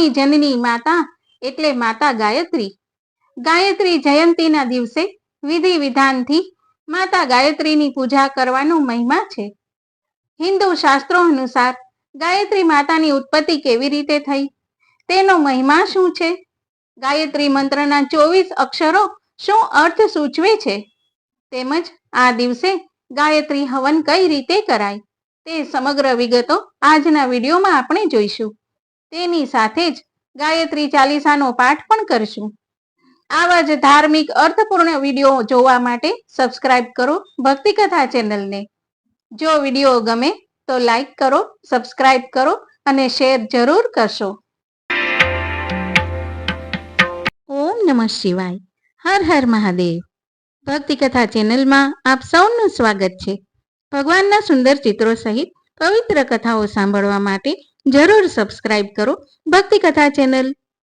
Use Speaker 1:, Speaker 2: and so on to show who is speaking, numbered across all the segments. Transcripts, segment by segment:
Speaker 1: સૌની જનની માતા એટલે માતા ગાયત્રી. ગાયત્રી જયંતીના દિવસે વિધિ વિધાનથી માતા ગાયત્રીની પૂજા કરવાનો મહિમા છે. હિન્દુ શાસ્ત્રો અનુસાર ગાયત્રી માતાની ઉત્પત્તિ કેવી રીતે થઈ, તેનો મહિમા શું છે, ગાયત્રી મંત્રના 24 અક્ષરો શું અર્થ સૂચવે છે, તેમજ આ દિવસે ગાયત્રી હવન કઈ રીતે કરાય, તે સમગ્ર વિગતો આજના વિડીયોમાં આપણે જોઈશું. તેની સાથે જ ગાયત્રી ચાલીસાનો પાઠ પણ કરશું. આવા જ ધાર્મિક અર્થપૂર્ણ વિડીયો જોવા માટે સબસ્ક્રાઇબ કરો ભક્તિ કથા ચેનલને. જો વિડીયો ગમે તો લાઈક કરો, સબસ્ક્રાઇબ કરો અને શેર જરૂર કરશો. ઓમ નમઃ શિવાય. હર હર મહાદેવ. ભક્તિ કથા ચેનલમાં આપ સૌનું સ્વાગત છે. ભગવાનના સુંદર ચિત્રો સહિત પવિત્ર કથાઓ સાંભળવા માટે જરૂર સબસ્ક્રાઇબ કરો ભક્તિ કથા ચેનલ.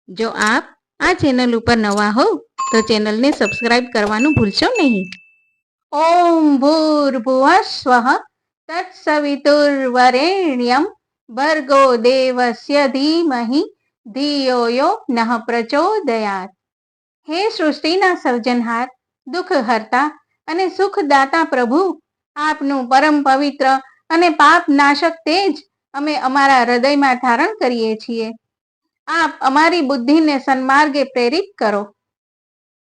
Speaker 1: જો આપ આ ચેનલ ઉપર નવા હો તો ચેનલને સબસ્ક્રાઇબ કરવાનું ભૂલશો નહીં. ઓમ ભૂર્ભુવઃ તત્સવિતુર્વરેણ્યમ ભર્ગો દેવસ્ય ધીમહિ ધિયો યો નઃ પ્રચોદયાત. હે સૃષ્ટિના સર્જનહાર, દુઃખ હરતા અને સુખદાતા પ્રભુ, આપનું પરમ પવિત્ર અને પાપ નાશક તેજ અમે અમારા હૃદયમાં ધારણ કરીએ છીએ. આપ અમારી બુદ્ધિને સન્માર્ગે પ્રેરિત કરો.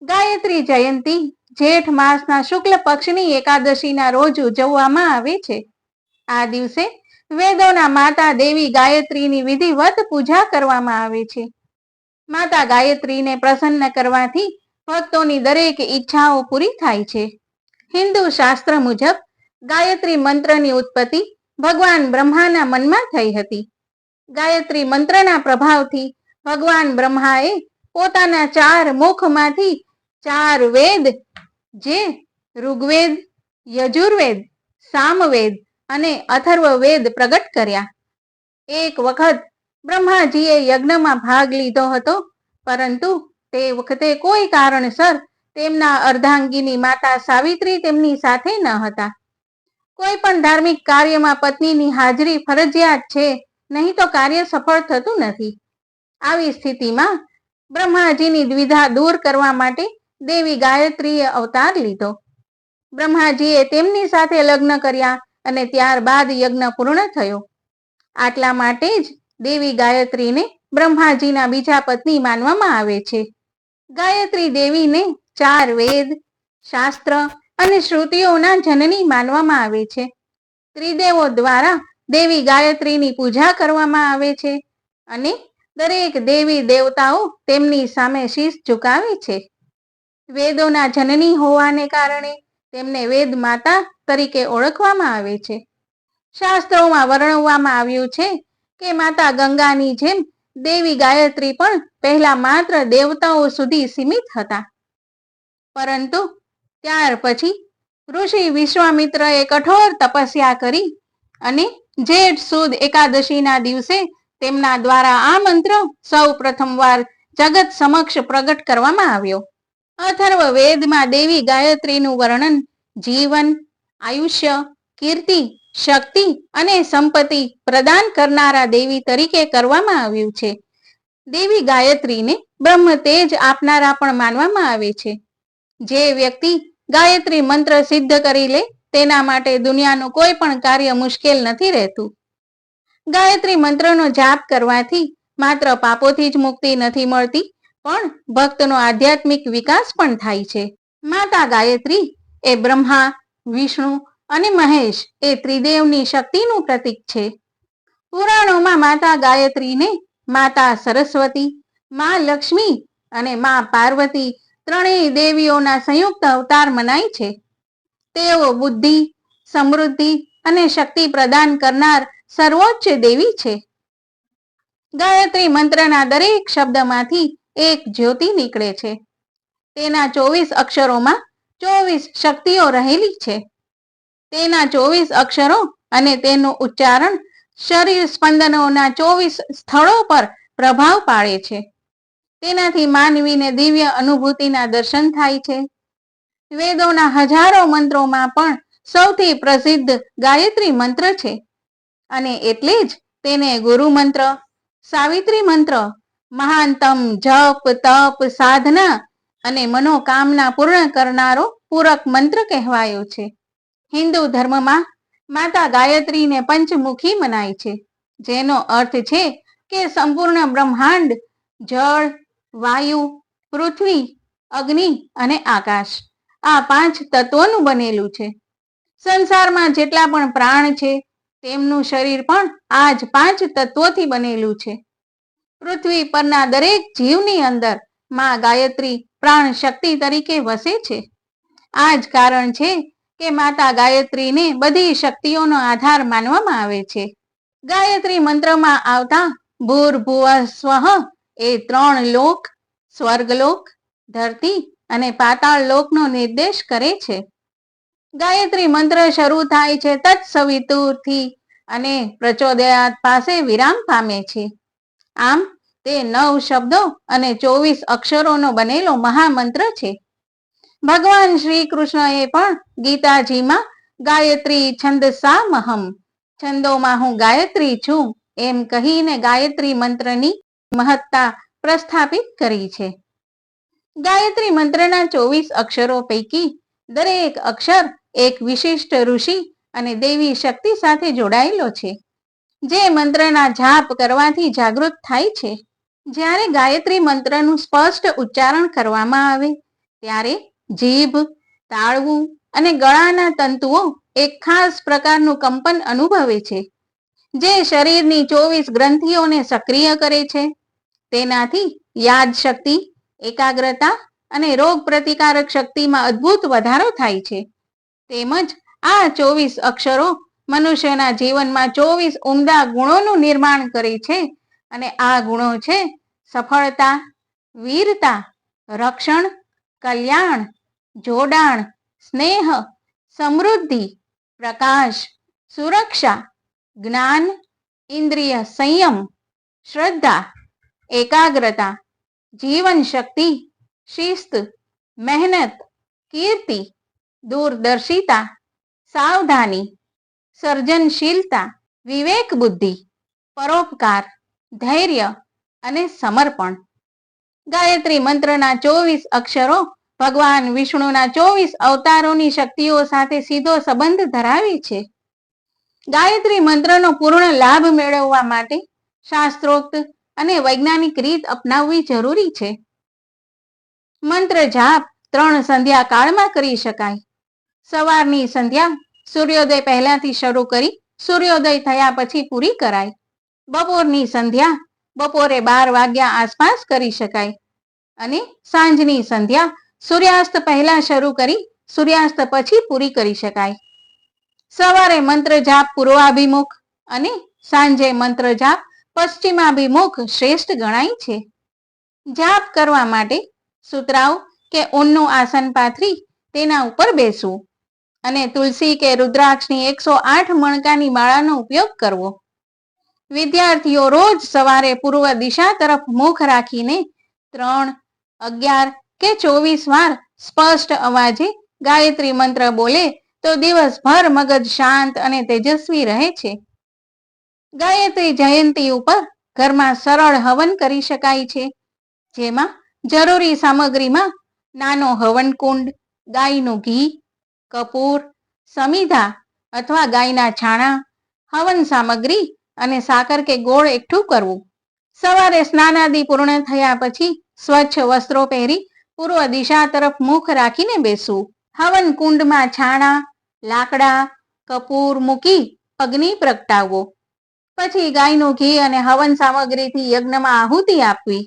Speaker 1: ગાયત્રી જયંતી જેઠ માસના શુક્લ પક્ષની એકાદશીના રોજ ઉજવવામાં આવે છે. આ દિવસે વેદોના માતા દેવી ગાયત્રીની વિધિવત પૂજા કરવામાં આવે છે. માતા ગાયત્રીને પ્રસન્ન કરવાથી ભક્તોની દરેક ઈચ્છાઓ પૂરી થાય છે. હિન્દુ શાસ્ત્ર મુજબ ગાયત્રી મંત્રની ઉત્પત્તિ ભગવાન બ્રહ્માના મનમાં થઈ હતી. ગાયત્રી મંત્રના પ્રભાવથી ભગવાન બ્રહ્માએ પોતાના 4 મુખમાંથી 4 વેદ, જે ઋગ્વેદ, યજુર્વેદ, સામવેદ અને અથર્વવેદ પ્રગટ કર્યા. એક વખત બ્રહ્માજીએ યજ્ઞમાં ભાગ લીધો હતો, પરંતુ તે વખતે કોઈ કારણસર તેમના અર્ધાંગીની માતા સાવિત્રી તેમની સાથે ન હતા. કોઈ પણ ધાર્મિક કાર્યમાં પત્નીની હાજરી ફરજિયાત છે, નહીં તો કાર્ય સફળ થતું નથી. આવી સ્થિતિમાં બ્રહ્માજીની દ્વિધા દૂર કરવા માટે દેવી ગાયત્રીએ અવતાર લીધો. બ્રહ્માજીએ તેમની સાથે લગ્ન કર્યા અને ત્યારબાદ યજ્ઞ પૂર્ણ થયો. આટલા માટે જ દેવી ગાયત્રીને બ્રહ્માજીના બીજા પત્ની માનવામાં આવે છે. ગાયત્રી દેવીને 4 વેદ, શાસ્ત્ર અને શ્રુતિઓના જનની માનવામાં આવે છે. ત્રિદેવો દ્વારા દેવી ગાયત્રીની પૂજા કરવામાં આવે છે અને દરેક દેવી દેવતાઓ તેમની સામે શીશ ઝુકાવે છે. વેદોના જનની હોવાને કારણે તેમને વેદ માતા તરીકે ઓળખવામાં આવે છે. શાસ્ત્રોમાં વર્ણવવામાં આવ્યું છે કે માતા ગંગાની જેમ દેવી ગાયત્રી પણ પહેલા માત્ર દેવતાઓ સુધી સીમિત હતા, પરંતુ ત્યાર પછી ઋષિ વિશ્વામિત્રએ કઠોર તપસ્યા કરી અને જેઠ સુદ એકાદશીના દિવસે તેમના દ્વારા આ મંત્ર સૌ પ્રથમવાર જગત સમક્ષ પ્રગટ કરવામાં આવ્યો. અથર્વ વેદમાં દેવી ગાયત્રીનું વર્ણન જીવન, આયુષ્ય, કીર્તિ, શક્તિ અને સંપત્તિ પ્રદાન કરનારા દેવી તરીકે કરવામાં આવ્યું છે. દેવી ગાયત્રીને બ્રહ્મ તેજ આપનારા પણ માનવામાં આવે છે. જે વ્યક્તિ ગાયત્રી મંત્ર સિદ્ધ કરી લે તેના માટે દુનિયાનું કોઈ પણ કાર્ય મુશ્કેલ નથી રહેતું. ગાયત્રી મંત્રનો જાપ કરવાથી માત્ર પાપોથી જ મુક્તિ નથી મળતી, પણ ભક્તનો આધ્યાત્મિક વિકાસ પણ થાય છે. માતા ગાયત્રી એ બ્રહ્મા, વિષ્ણુ અને મહેશ એ ત્રિદેવની શક્તિનું પ્રતીક છે. પુરાણોમાં માતા ગાયત્રીને માતા સરસ્વતી, મા લક્ષ્મી અને મા પાર્વતી ત્રણેય દેવીઓના સંયુક્ત અવતાર મનાય છે. તેઓ બુદ્ધિ, સમૃદ્ધિ અને શક્તિ પ્રદાન કરનાર સર્વોચ્ચ દેવી છે. ગાયત્રી મંત્રના દરેક શબ્દમાંથી એક જ્યોતિ નીકળે છે. તેના 24 અક્ષરોમાં 24 શક્તિઓ રહેલી છે. તેના 24 અક્ષરો અને તેનું ઉચ્ચારણ શરીર સ્પંદનોના 24 સ્થળો પર પ્રભાવ પાડે છે. તેનાથી માનવીને દિવ્ય અનુભૂતિના દર્શન થાય છે. વેદોના હજારો મંત્રોમાં પણ સૌથી પ્રસિદ્ધ ગાયત્રી મંત્ર છે અને એટલે જ તેને ગુરુ મંત્ર, સાવિત્રી મંત્ર મહાનતમ જપ તપ સાધના અને મનોકામના પૂર્ણ કરનારો પૂરક મંત્ર કહેવાયો છે. હિન્દુ ધર્મમાં માતા ગાયત્રીને પંચમુખી મનાય છે, જેનો અર્થ છે કે સંપૂર્ણ બ્રહ્માંડ જળ, વાયુ, પૃથ્વી, અગ્નિ અને આકાશ આ 5 તત્વોનું બનેલું છે. સંસારમાં જેટલા પણ પ્રાણ છે તેમનું શરીર પણ આ જ 5 તત્વોથી બનેલું છે. પૃથ્વી પરના દરેક જીવની અંદર માં ગાયત્રી પ્રાણ શક્તિ તરીકે વસે છે. આ જ કારણ છે કે માતા ગાયત્રીને બધી શક્તિઓનો આધાર માનવામાં આવે છે. ગાયત્રી મંત્રમાં આવતા ભૂર્ભુવઃ સ્વઃ એ 3 લોક, સ્વર્ગલોક, ધરતી અને પાતાળ લોકનો નિર્દેશ કરે છે. ગાયત્રી મંત્ર શરૂ થાય છે તત્સવિતુરથી અને પ્રચોદયાત પાસે વિરામ પામે છે. આમ તે 9 શબ્દો અને 24 અક્ષરોનો બનેલો મહામંત્ર છે. ભગવાન શ્રી કૃષ્ણએ પણ ગીતાજીમાં ગાયત્રી છંદસામહમ, છંદોમાં હું ગાયત્રી છું એમ કહીને ગાયત્રી મંત્રની મહત્તા પ્રસ્થાપિત કરી છે. ગાયત્રી મંત્રના 24 અક્ષરો પૈકી દરેક અક્ષર એક વિશિષ્ટ ઋષિ અને દેવી શક્તિ સાથે જોડાયેલો છે, જે મંત્રના જાપ કરવાથી જાગૃત થાય છે. જ્યારે ગાયત્રી મંત્રનું સ્પષ્ટ ઉચ્ચારણ કરવામાં આવે ત્યારે જીભ, તાળવું અને ગળાના તંતુઓ એક ખાસ પ્રકારનું કંપન અનુભવે છે, જે શરીરની 24 ગ્રંથિઓને સક્રિય કરે છે. તેનાથી યાદ શક્તિ, એકાગ્રતા અને રોગ પ્રતિકારક શક્તિમાં અદ્ભુત વધારો થાય છે. તેમજ આ 24 અક્ષરો મનુષ્યના જીવનમાં 24 ઉમદા ગુણોનું નિર્માણ કરે છે અને આ ગુણો છે સફળતા, વીરતા, રક્ષણ, કલ્યાણ, જોડાણ, સ્નેહ, સમૃદ્ધિ, પ્રકાશ, સુરક્ષા, જ્ઞાન, ઇન્દ્રિય સંયમ, શ્રદ્ધા, એકાગ્રતા, જીવન શક્તિ, શિસ્ત, મહેનત, કીર્તિ, દૂરદર્શિતા, સાવધાની, સર્જનશીલતા, વિવેક બુદ્ધિ, પરોપકાર, ધૈર્ય અને સમર્પણ. ગાયત્રી મંત્રના 24 અક્ષરો ભગવાન વિષ્ણુના 24 અવતારોની શક્તિઓ સાથે સીધો સંબંધ ધરાવે છે. ગાયત્રી મંત્રનો પૂર્ણ લાભ મેળવવા માટે શાસ્ત્રોક્ત અને વૈજ્ઞાનિક રીત અપનાવવી જરૂરી છે. મંત્ર જાપ 3 સંધ્યા કાળમાં કરી શકાય. સવારની સંધ્યા સૂર્યોદય પહેલાથી શરૂ કરી સૂર્યોદય થયા પછી પૂરી કરાય. બપોરની સંધ્યા બપોરે 12 વાગ્યા આસપાસ કરી શકાય અને સાંજની સંધ્યા સૂર્યાસ્ત પહેલા શરૂ કરી સૂર્યાસ્ત પછી પૂરી કરી શકાય. સવારે મંત્ર જાપ પૂર્વાભિમુખ અને સાંજે મંત્ર જાપ પશ્ચિમાભિમુખ શ્રેષ્ઠ ગણાય છે. જાપ કરવા માટે સુતરાઉ કે ઊનનું આસન પાથરી તેના ઉપર બેસવું અને તુલસી કે રુદ્રાક્ષની 108 મણકાની માળાનો ઉપયોગ કરવો. વિદ્યાર્થીઓ રોજ સવારે પૂર્વ દિશા તરફ મુખ રાખીને 3, 11 કે 24 વાર સ્પષ્ટ અવાજે ગાયત્રી મંત્ર બોલે તો દિવસભર મગજ શાંત અને તેજસ્વી રહે છે. ગાયત્રી જયંતી ઉપર ઘરમાં સરળ હવન કરી શકાય છે, જેમાં જરૂરી સામગ્રીમાં નાનો હવન કુંડ, ગાયનું ઘી, કપૂર, સમિધા અથવા ગાયના છાણા, હવન સામગ્રી અને સાકર કે ગોળ એકઠું કરવું. સવારે સ્નાનાદિ પૂર્ણ થયા પછી સ્વચ્છ વસ્ત્રો પહેરી પૂર્વ દિશા તરફ મુખ રાખીને બેસવું. હવન કુંડમાં છાણા, લાકડા, કપૂર મૂકી અગ્નિ પ્રગટાવવો. પછી ગાયનું ઘી અને હવન સામગ્રીથી યજ્ઞમાં આહુતિ આપવી,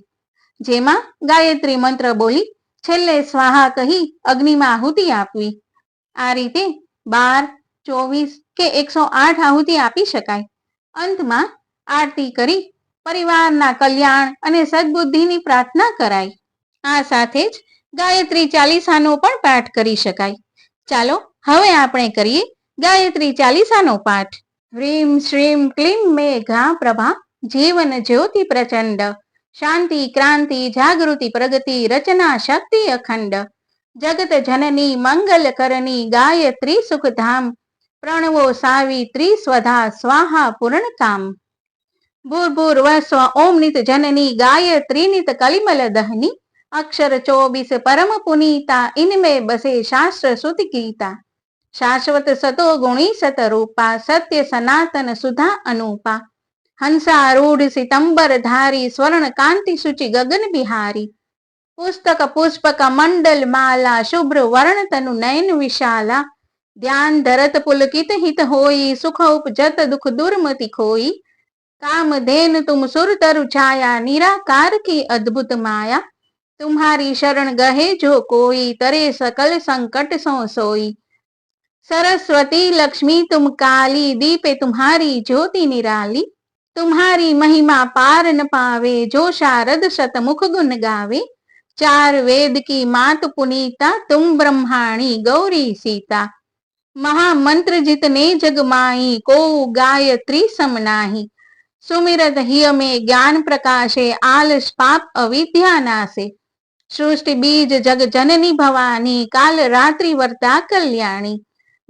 Speaker 1: જેમાં ગાયત્રી મંત્ર બોલી છેલ્લે સ્વાહા કહી અગ્નિમાં આહુતિ આપવી. આ રીતે 12, 24 કે 108 આહુતિ આપી શકાય. અંતમાં આરતી કરી પરિવારના કલ્યાણ અને સદબુદ્ધિની પ્રાર્થના કરાય. આ સાથે જ ગાયત્રી ચાલીસાનો પણ પાઠ કરી શકાય. ચાલો હવે આપણે કરીએ ગાયત્રી ચાલીસાનો પાઠ. હ્રીમ શ્રીમ ક્લીમ મેઘા પ્રભા જીવન જ્યોતિ પ્રચંડ શાંતિ ક્રાંતિ જાગૃતિ પ્રગતિ રચના શક્તિ અખંડ જગત જનની મંગલ કરની ગાયત્રી સુખધામ પ્રણવો સાવિત્રી સ્વધા સ્વાહા પૂર્ણ કામ. भूर्भुवः स्व ओम नित जननी गायत्री नित कलिमल दहनी अक्षर 24 परम पुनीता इनमें बसे शास्त्र श्रुति गीता शाश्वत सतो गुणी सत रूपा सत्य सनातन सुधा अनुपा हंसारूढ़ सितंबर धारी स्वर्ण कांति सुचि गगन बिहारी पुस्तक पुष्पक मंडल माला शुभ्र वर्ण तनु नयन विशाला ध्यान धरत पुलकित हित होई सुख उपजत दुख दुर्मति खोई काम धेन तुम सुर तरु छाया निराकार की अद्भुत माया तुम्हारी शरण गहे जो कोई तरे सकल संकट सो सोई सरस्वती लक्ष्मी तुम काली दीपे तुम्हारी ज्योति निराली तुम्हारी महिमा पार न पावे जो शारद शतमुख गुण गावे चार वेद की मात पुनीता तुम ब्रह्माणी गौरी सीता महामंत्र जितने जग माई को गायत्री समनाही सुमिरत हिय में ज्ञान प्रकाशे आलस पाप अविद्या नासे सृष्टि बीज जग जननी भवानी काल रात्रि वर्ता कल्याणी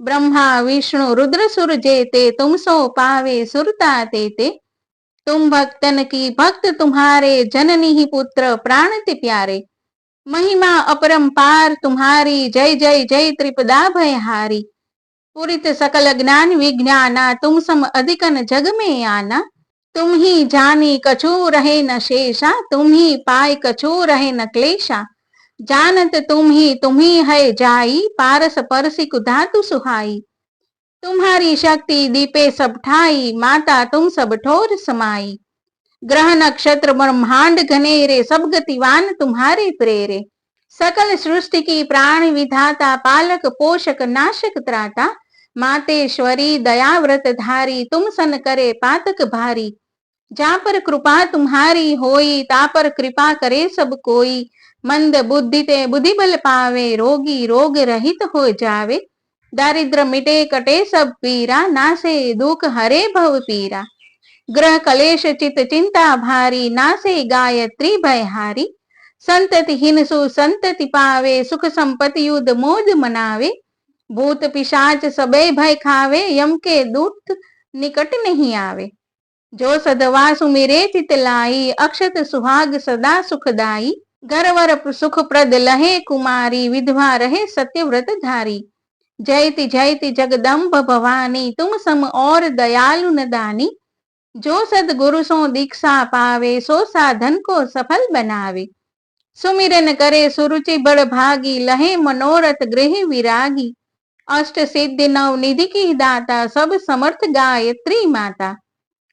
Speaker 1: ब्रह्मा विष्णु रुद्र सुर जेते तुम सो पावे सुरता तेते तुम भक्तन की भक्त तुम्हारे जननी ही पुत्र प्राण ते प्यारे महिमा अपरंपार तुम्हारी जय जय जय त्रिपदा भयहारी पूरित सकल ज्ञान विज्ञाना तुम सम अधिकन जग में आना तुम ही जानी कछु रहे न शेषा तुम ही पाए कछु रहे न क्लेशा जानत तुम ही है जाई पारस परसिक धातु सुहाई तुम्हारी शक्ति दीपे सब ठाई माता तुम सब ठोर समाई ग्रह नक्षत्र ब्रह्मांड घनेरे सब गतिवान तुम्हारे प्रेरे सकल सृष्टि की प्राण विधाता पालक पोषक नाशक त्राता मातेश्वरी दया व्रत धारी तुम सन करे पातक भारी जा पर कृपा तुम्हारी होई ता पर कृपा करे सब कोई मंद बुद्धि ते बुद्धि बल पावे रोगी रोग रहित हो जावे दारिद्र मिटे कटे सब पीरा नासे दुख हरे भव पीरा ग्रह कलेश चित चिंता भारी नासे गायत्री भयहारी संतति हिनसु संतति पावे सुख संपत्ति युद्ध मोद मनावे भूत पिशाच सबे भय खावे यम के दूत निकट नहीं आवे जो सदवा सुमिरे चित लाई अक्षत सुहाग सदा सुखदाई घरवर सुख प्रद लहे कुमारी विधवा रहे सत्यव्रत धारी जयति जयति जगदम्ब भवानी तुम सम और दयालु न दानी जो सदगुरु सो दीक्षा पावे सो साधन को सफल बनावे सुमिरन करे सुरुचि बड़ भागी लहे मनोरथ गृह विरागी अष्ट सिद्धि नव निधि की दाता सब समर्थ गायत्री माता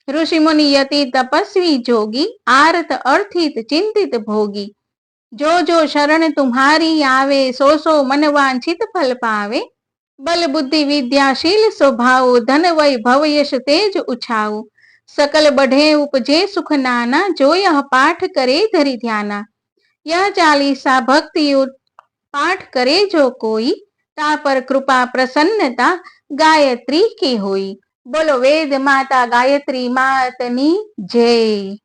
Speaker 1: ऋषि मुनि यति तपस्वी जोगी आरत अर्थित चिंतित भोगी जो जो शरण तुम्हारी आवे सो सो मन वांछित फल पावे बल बुद्धि विद्याशील स्वभाव धन वैभव यश तेज उछाऊ सकल बढ़े उपजे सुख नाना जो यह पाठ करे धरि ध्याना यह चालीसा भक्ति पाठ करे जो कोई ता पर कृपा प्रसन्नता गायत्री की हुई। बोलो वेद माता गायत्री मातनी जय।